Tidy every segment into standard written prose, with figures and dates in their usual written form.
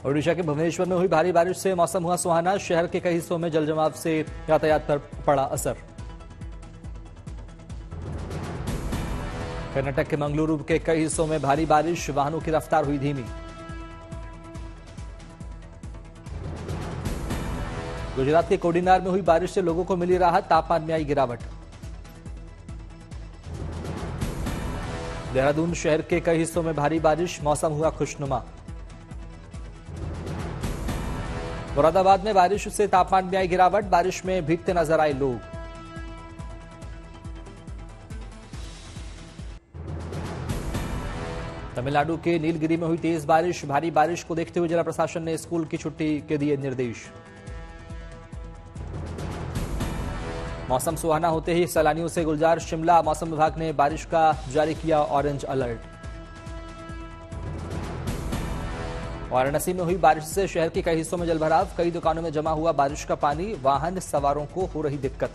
ओडिशा के भुवनेश्वर में हुई भारी बारिश से मौसम हुआ सुहाना। शहर के कई हिस्सों में जलजमाव से यातायात पर पड़ा असर। कर्नाटक के मंगलुरु के कई हिस्सों में भारी बारिश, वाहनों की रफ्तार हुई धीमी। गुजरात के कोडीनार में हुई बारिश से लोगों को मिली राहत, तापमान में आई गिरावट। देहरादून शहर के कई हिस्सों में भारी बारिश, मौसम हुआ खुशनुमा। मुरादाबाद में बारिश से तापमान में आई गिरावट, बारिश में भीगते नजर आए लोग। तमिलनाडु के नीलगिरी में हुई तेज बारिश, भारी बारिश को देखते हुए जिला प्रशासन ने स्कूल की छुट्टी के दिए निर्देश। मौसम सुहाना होते ही सैलानियों से गुलजार शिमला, मौसम विभाग ने बारिश का जारी किया ऑरेंज अलर्ट। वाराणसी में हुई बारिश से शहर के कई हिस्सों में जलभराव, कई दुकानों में जमा हुआ बारिश का पानी, वाहन सवारों को हो रही दिक्कत।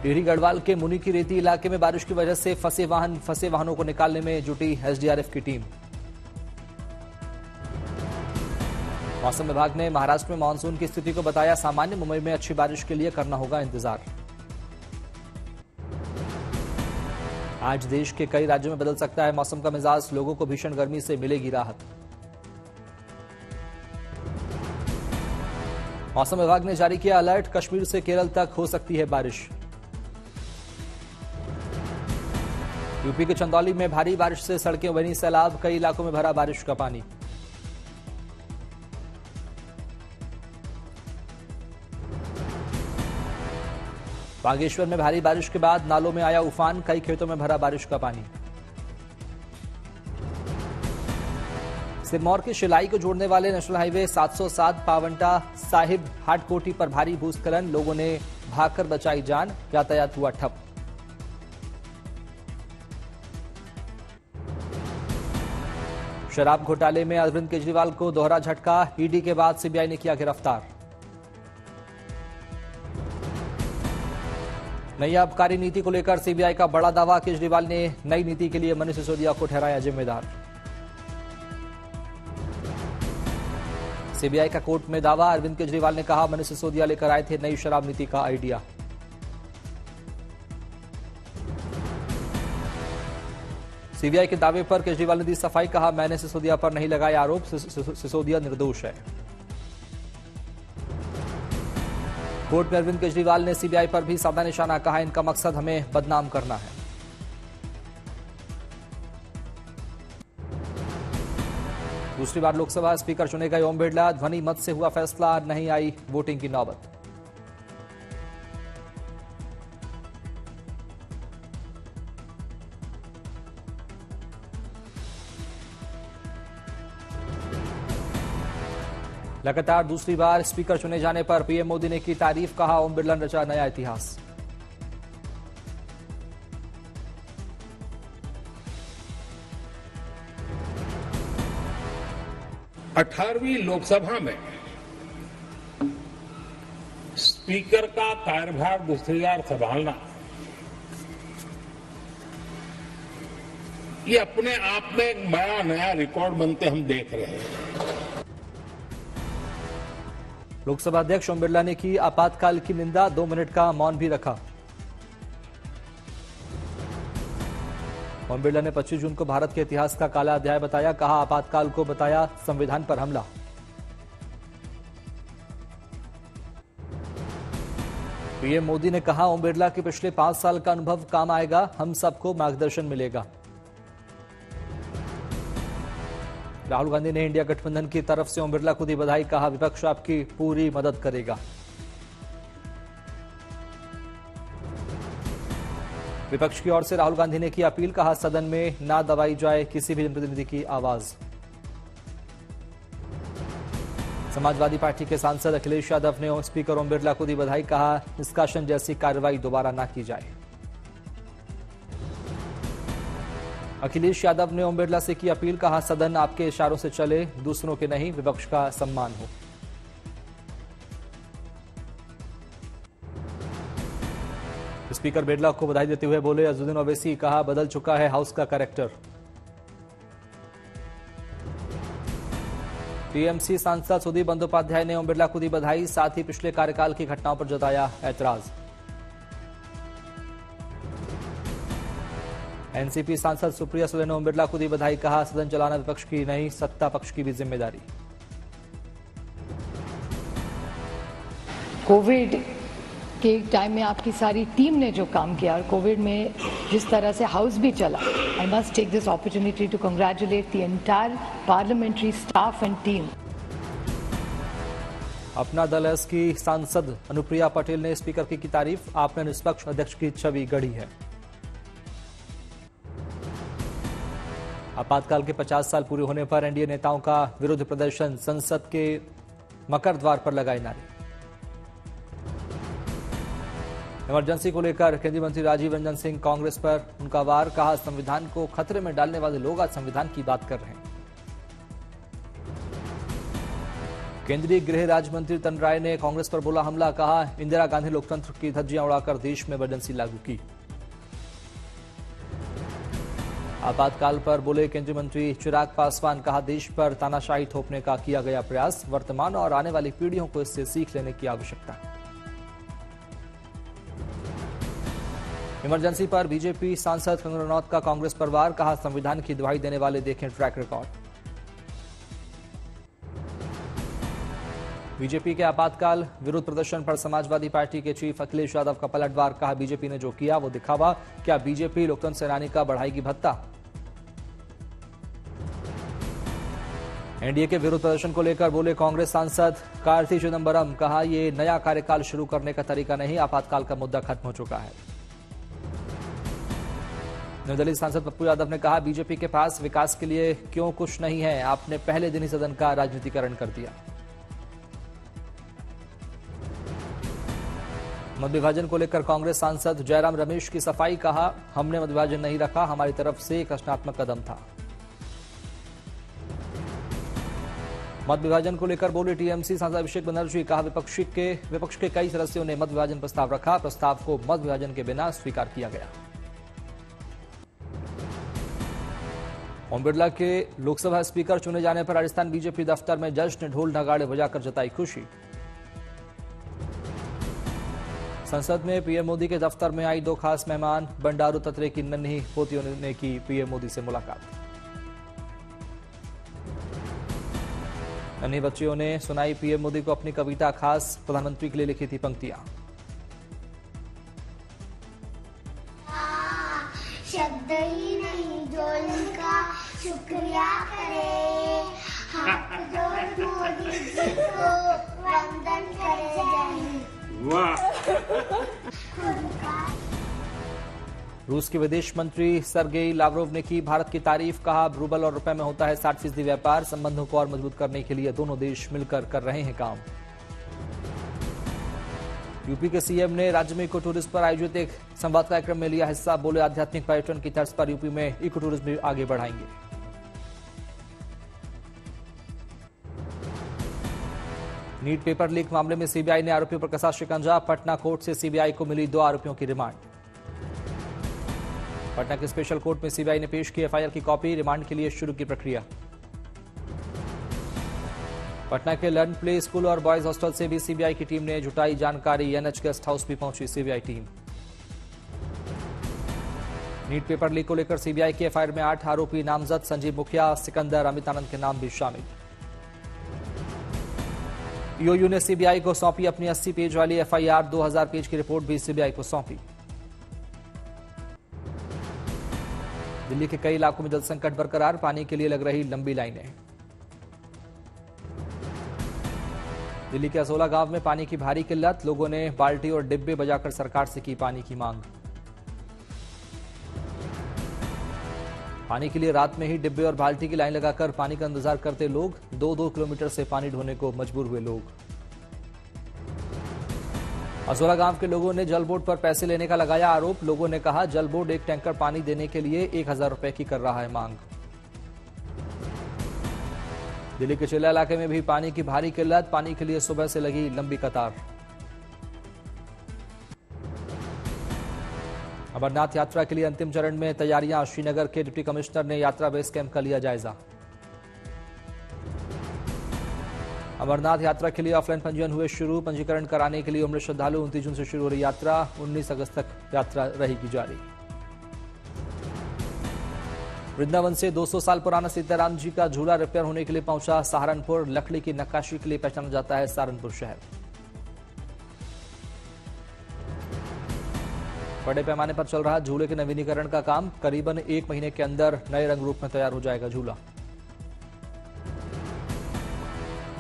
टिहरी गढ़वाल के मुनि की रेती इलाके में बारिश की वजह से फंसे वाहनों को निकालने में जुटी एसडीआरएफ की टीम। मौसम विभाग ने महाराष्ट्र में मानसून की स्थिति को बताया सामान्य, मुंबई में अच्छी बारिश के लिए करना होगा इंतजार। आज देश के कई राज्यों में बदल सकता है मौसम का मिजाज, लोगों को भीषण गर्मी से मिलेगी राहत। मौसम विभाग ने जारी किया अलर्ट, कश्मीर से केरल तक हो सकती है बारिश। यूपी के चंदौली में भारी बारिश से सड़कें बनी सैलाब, कई इलाकों में भरा बारिश का पानी। बागेश्वर में भारी बारिश के बाद नालों में आया उफान, कई खेतों में भरा बारिश का पानी। सिरमौर के शिलाई को जोड़ने वाले नेशनल हाईवे 707 पावंटा साहिब हाटकोटी पर भारी भूस्खलन, लोगों ने भागकर बचाई जान, यातायात हुआ ठप। शराब घोटाले में अरविंद केजरीवाल को दोहरा झटका, ईडी के बाद सीबीआई ने किया गिरफ्तार। नई आबकारी नीति को लेकर सीबीआई का बड़ा दावा, केजरीवाल ने नई नीति के लिए मनीष सिसोदिया को ठहराया जिम्मेदार। सीबीआई का कोर्ट में दावा, अरविंद केजरीवाल ने कहा मनीष सिसोदिया लेकर आए थे नई शराब नीति का आइडिया। सीबीआई के दावे पर केजरीवाल ने दी सफाई, कहा मैंने सिसोदिया पर नहीं लगाए आरोप, सिसोदिया निर्दोष है। कोर्ट में अरविंद केजरीवाल ने सीबीआई पर भी साधा निशाना, कहा इनका मकसद हमें बदनाम करना है। दूसरी बार लोकसभा स्पीकर चुने गए ओम बिरला, ध्वनि मत से हुआ फैसला, नहीं आई वोटिंग की नौबत। लगातार दूसरी बार स्पीकर चुने जाने पर पीएम मोदी ने की तारीफ, कहा ओम बिरला ने रचा नया इतिहास। अठारहवीं लोकसभा में स्पीकर का कार्यभार दूसरी बार संभालना, ये अपने आप में एक बड़ा नया रिकॉर्ड बनते हम देख रहे हैं। लोकसभा अध्यक्ष ओम बिरला ने की आपातकाल की निंदा, 2 मिनट का मौन भी रखा। ओम बिरला ने 25 जून को भारत के इतिहास का काला अध्याय बताया, कहा आपातकाल को बताया संविधान पर हमला। पीएम मोदी ने कहा ओम बिरला के पिछले 5 साल का अनुभव काम आएगा, हम सबको मार्गदर्शन मिलेगा। राहुल गांधी ने इंडिया गठबंधन की तरफ से ओम बिरला को दी बधाई, कहा विपक्ष आपकी पूरी मदद करेगा। विपक्ष की ओर से राहुल गांधी ने की अपील, कहा सदन में ना दबाई जाए किसी भी जनप्रतिनिधि की आवाज। समाजवादी पार्टी के सांसद अखिलेश यादव ने स्पीकर ओम बिरला को दी बधाई, कहा निष्कासन जैसी कार्रवाई दोबारा ना की जाए। अखिलेश यादव ने ओम बिरला से की अपील, कहा सदन आपके इशारों से चले, दूसरों के नहीं, विपक्ष का सम्मान हो। स्पीकर बिरला को बधाई देते हुए बोले अजुद्दीन ओवैसी, कहा बदल चुका है हाउस का कैरेक्टर। टीएमसी सांसद सुदीप बंदोपाध्याय ने ओम बिरला को दी बधाई, साथ ही पिछले कार्यकाल की घटनाओं पर जताया ऐतराज। एनसीपी सांसद सुप्रिया सुले ने ओम बिरला को दी बधाई, कहा सदन चलाना विपक्ष की नहीं सत्ता पक्ष की भी जिम्मेदारी। कोविड के टाइम में आपकी सारी टीम ने जो काम किया और कोविड में जिस तरह से हाउस भी चला, I must take this opportunity to congratulate the entire parliamentary staff and team. Apna Dal S की सांसद अनुप्रिया पटेल ने स्पीकर की तारीफ, आपने निष्पक्ष अध्यक्ष की छवि गढ़ी है। आपातकाल के 50 साल पूरे होने पर एनडीए नेताओं का विरोध प्रदर्शन, संसद के मकर द्वार पर लगाए नारे। इमरजेंसी को लेकर केंद्रीय मंत्री राजीव रंजन सिंह कांग्रेस पर उनका वार, कहा संविधान को खतरे में डालने वाले लोग आज संविधान की बात कर रहे हैं। केंद्रीय गृह राज्य मंत्री तन राय ने कांग्रेस पर बोला हमला, कहा इंदिरा गांधी लोकतंत्र की धज्जियां उड़ाकर देश में इमरजेंसी लागू की। आपातकाल पर बोले केंद्रीय मंत्री चिराग पासवान, कहा देश पर तानाशाही थोपने का किया गया प्रयास, वर्तमान और आने वाली पीढ़ियों को इससे सीख लेने की आवश्यकता है। इमरजेंसी पर बीजेपी सांसद कंगना रनौत का कांग्रेस पर वार, कहा संविधान की दुहाई देने वाले देखें ट्रैक रिकॉर्ड। बीजेपी के आपातकाल विरोध प्रदर्शन पर समाजवादी पार्टी के चीफ अखिलेश यादव का पलटवार, कहा बीजेपी ने जो किया वो दिखावा, क्या बीजेपी लोकतंत्र सेनानी का बढ़ाएगी भत्ता। एनडीए के विरोध प्रदर्शन को लेकर बोले कांग्रेस सांसद कार्ति चिदंबरम, कहा ये नया कार्यकाल शुरू करने का तरीका नहीं, आपातकाल का मुद्दा खत्म हो चुका है। निर्दलीय सांसद पप्पू यादव ने कहा बीजेपी के पास विकास के लिए क्यों कुछ नहीं है, आपने पहले दिन ही सदन का राजनीतिकरण कर दिया। मत विभाजन को लेकर कांग्रेस सांसद जयराम रमेश की सफाई, कहा हमने मत विभाजन नहीं रखा, हमारी तरफ से एक रचनात्मक कदम था। मत विभाजन को लेकर बोले टीएमसी सांसद अभिषेक बनर्जी, कहा विपक्ष के कई सदस्यों ने मत विभाजन प्रस्ताव रखा, प्रस्ताव को मत विभाजन के बिना स्वीकार किया गया। ओम बिरला के लोकसभा स्पीकर चुने जाने पर राजस्थान बीजेपी दफ्तर में जश्न, ढोल नगाड़े बजाकर जताई खुशी। संसद में पीएम मोदी के दफ्तर में आई दो खास मेहमान, बंडारू ततरे की नन्ही पोतियों ने की पीएम मोदी से मुलाकात। नन्ही बच्चियों ने सुनाई पीएम मोदी को अपनी कविता, खास प्रधानमंत्री के लिए लिखी थी पंक्तियां। शब्द ही नहीं जो इनका शुक्रिया करे, हाथ जोड़ मोदी जी को वंदन करे जाए। रूस के विदेश मंत्री सर्गेई लावरोव ने की भारत की तारीफ, कहा रूबल और रुपए में होता है 60% व्यापार, संबंधों को और मजबूत करने के लिए दोनों देश मिलकर कर रहे हैं काम। यूपी के सीएम ने राज्य में इको टूरिज्म पर आयोजित एक संवाद कार्यक्रम में लिया हिस्सा, बोले आध्यात्मिक पर्यटन की तर्ज पर यूपी में इको टूरिज्म भी आगे बढ़ाएंगे। नीट पेपर लीक मामले में सीबीआई ने आरोपियों पर कसा शिकंजा, पटना कोर्ट से सीबीआई को मिली 2 आरोपियों की रिमांड। पटना के स्पेशल कोर्ट में सीबीआई ने पेश की एफआईआर की कॉपी, रिमांड के लिए शुरू की प्रक्रिया। पटना के लर्न प्ले स्कूल और बॉयज हॉस्टल से भी सीबीआई की टीम ने जुटाई जानकारी, एनएच गेस्ट हाउस भी पहुंची CBI team. NEET paper leak को लेकर सीबीआई की एफआईआर में 8 आरोपी नामजद, संजीव मुखिया, सिकंदर, अमित आनंद के नाम भी शामिल। ईओयू ने सीबीआई को सौंपी अपनी 80 पेज वाली एफआईआर, 2000 पेज की रिपोर्ट भी सीबीआई को सौंपी। दिल्ली के कई इलाकों में जल संकट बरकरार, पानी के लिए लग रही लंबी लाइनें। दिल्ली के असोला गांव में पानी की भारी किल्लत, लोगों ने बाल्टी और डिब्बे बजाकर सरकार से की पानी की मांग। पानी के लिए रात में ही डिब्बे और बाल्टी की लाइन लगाकर पानी का इंतजार करते लोग, 2-2 किलोमीटर से पानी ढोने को मजबूर हुए लोग। असोला गांव के लोगों ने जल बोर्ड पर पैसे लेने का लगाया आरोप, लोगों ने कहा जल बोर्ड एक टैंकर पानी देने के लिए 1000 रुपए की कर रहा है मांग। दिल्ली के चिल्ला इलाके में भी पानी की भारी किल्लत, पानी के लिए सुबह से लगी लंबी कतार। अमरनाथ यात्रा के लिए अंतिम चरण में तैयारियां, श्रीनगर के डिप्टी कमिश्नर ने यात्रा बेस कैंप का लिया जायजा। अमरनाथ यात्रा के लिए ऑफलाइन पंजीयन हुए शुरू। पंजीकरण कराने के लिए उम्र श्रद्धालु 29 जून से शुरू हो रही यात्रा, 19 अगस्त तक यात्रा रहेगी जारी। वृंदावन से 200 साल पुराना सीताराम जी का झूला रिपेयर होने के लिए पहुंचा सहारनपुर। लकड़ी की नक्काशी के लिए पहचाना जाता है सहारनपुर शहर। बड़े पैमाने पर चल रहा झूले के नवीनीकरण का काम, करीबन 1 महीने के अंदर नए रंग रूप में तैयार हो जाएगा झूला।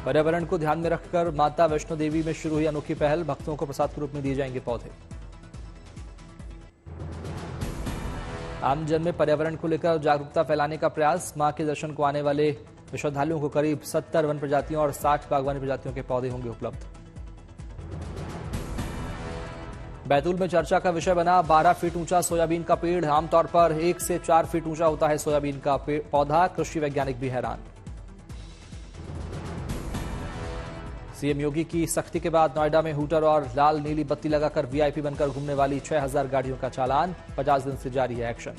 पर्यावरण को ध्यान में रखकर माता वैष्णो देवी में शुरू हुई अनोखी पहल, भक्तों को प्रसाद के रूप में दिए जाएंगे पौधे। आमजन में पर्यावरण को लेकर जागरूकता फैलाने का प्रयास, मां के दर्शन को आने वाले श्रद्धालुओं को करीब 70 वन प्रजातियों और 60 बागवानी प्रजातियों के पौधे होंगे उपलब्ध। बैतूल में चर्चा का विषय बना 12 फीट ऊंचा सोयाबीन का पेड़। आमतौर पर 1 से 4 फीट ऊंचा होता है सोयाबीन का पौधा, कृषि वैज्ञानिक भी हैरान। सीएम योगी की सख्ती के बाद नोएडा में हूटर और लाल नीली बत्ती लगाकर वीआईपी बनकर घूमने वाली 6000 गाड़ियों का चालान, 50 दिन से जारी है एक्शन।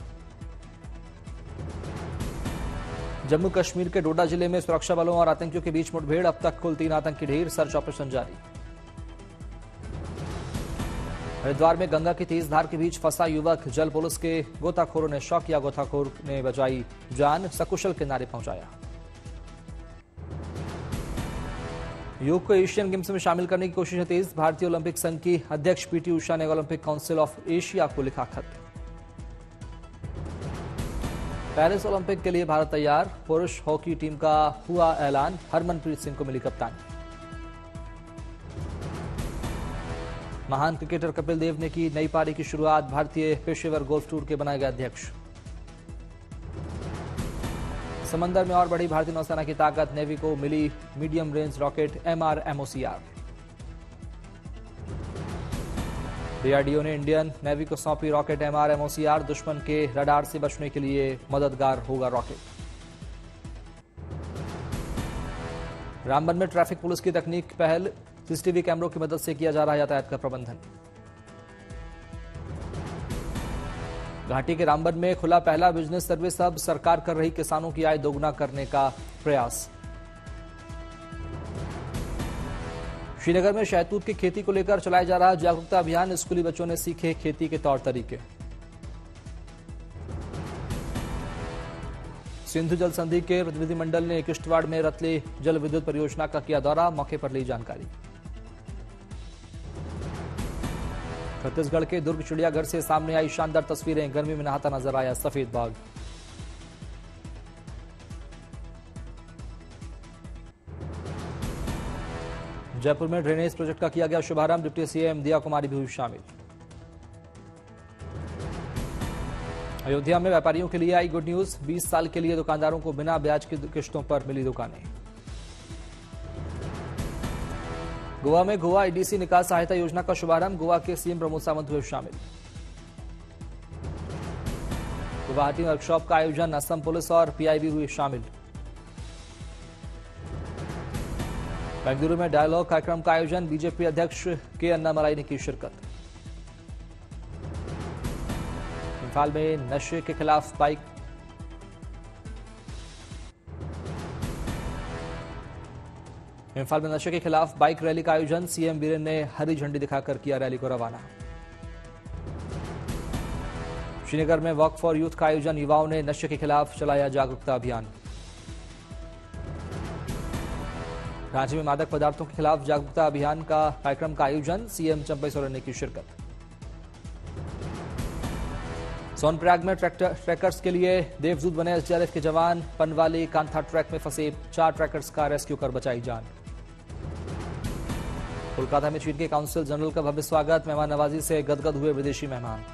जम्मू कश्मीर के डोडा जिले में सुरक्षा बलों और आतंकियों के बीच मुठभेड़, अब तक कुल 3 आतंकी ढेर, सर्च ऑपरेशन जारी। हरिद्वार में गंगा की तेज धार के बीच फंसा युवक, जल पुलिस के गोताखोरों ने शॉक किया, गोताखोर ने बचाई जान, सकुशल किनारे पहुंचाया। योग को एशियन गेम्स में शामिल करने की कोशिशें तेज, भारतीय ओलंपिक संघ की अध्यक्ष पीटी उषा ने ओलंपिक काउंसिल ऑफ एशिया को लिखा खत। पेरिस ओलंपिक के लिए भारत तैयार, पुरुष हॉकी टीम का हुआ ऐलान, हरमनप्रीत सिंह को मिली कप्तानी। महान क्रिकेटर कपिल देव ने की नई पारी की शुरुआत, भारतीय पेशेवर गोल्फ टूर के बनाए गए अध्यक्ष। समंदर में और बढ़ी भारतीय नौसेना की ताकत, नेवी को मिली medium range rocket MR-MOCR। DRDO ने इंडियन नेवी को सौंपी रॉकेट MR-MOCR, दुश्मन के रडार से बचने के लिए मददगार होगा रॉकेट। रामबन में ट्रैफिक पुलिस की तकनीक पहल, सीसीटीवी कैमरों की मदद से किया जा रहा है यातायात का प्रबंधन। घाटी के रामबन में खुला पहला बिजनेस सर्विस हब, सरकार कर रही किसानों की आय दोगुना करने का प्रयास। श्रीनगर में शहतूत की खेती को लेकर चलाया जा रहा जागरूकता अभियान, स्कूली बच्चों ने सीखे खेती के तौर तरीके। सिंधु जल संधि के प्रतिनिधिमंडल ने किश्तवाड़ में रतले जल विद्युत परियोजना का किया दौरा, मौके पर ली जानकारी। छत्तीसगढ़ के दुर्ग चिड़ियाघर से सामने आई शानदार तस्वीरें, गर्मी में नहाता नजर आया सफेद बाघ। जयपुर में ड्रेनेज प्रोजेक्ट का किया गया शुभारंभ, डिप्टी सीएम दिया कुमारी भी हुई शामिल। अयोध्या में व्यापारियों के लिए आई गुड न्यूज, 20 साल के लिए दुकानदारों को बिना ब्याज की किश्तों पर मिली दुकानें। गोवा में गोवा एडीसी निकास सहायता योजना का शुभारंभ, गोवा के सीएम प्रमोद सावंत हुए शामिल। गुवाहाटी में वर्कशॉप का आयोजन, असम पुलिस और पीआईबी हुए शामिल। बेंगलुरु में डायलॉग कार्यक्रम का आयोजन, बीजेपी अध्यक्ष के अन्नामलाई ने की शिरकत। इम्फाल में नशे के खिलाफ बाइक रैली का आयोजन, सीएम बीरेन ने हरी झंडी दिखाकर किया रैली को रवाना। श्रीनगर में वॉक फॉर यूथ का आयोजन, युवाओं ने नशे के खिलाफ चलाया जागरूकता अभियान। रांची में मादक पदार्थों के खिलाफ जागरूकता अभियान का कार्यक्रम का आयोजन, सीएम चंपई सोरेन ने की शिरकत। सोनप्रयाग में ट्रैकर्स के लिए देवदूत बने एसडीआरएफ के जवान, पनवाली कांथा ट्रैक में फंसे 4 ट्रैकर्स का रेस्क्यू कर बचाई जान। कोलकाता में चीन के काउंसिल जनरल का भव्य स्वागत, मेहमान नवाजी से गदगद हुए विदेशी मेहमान।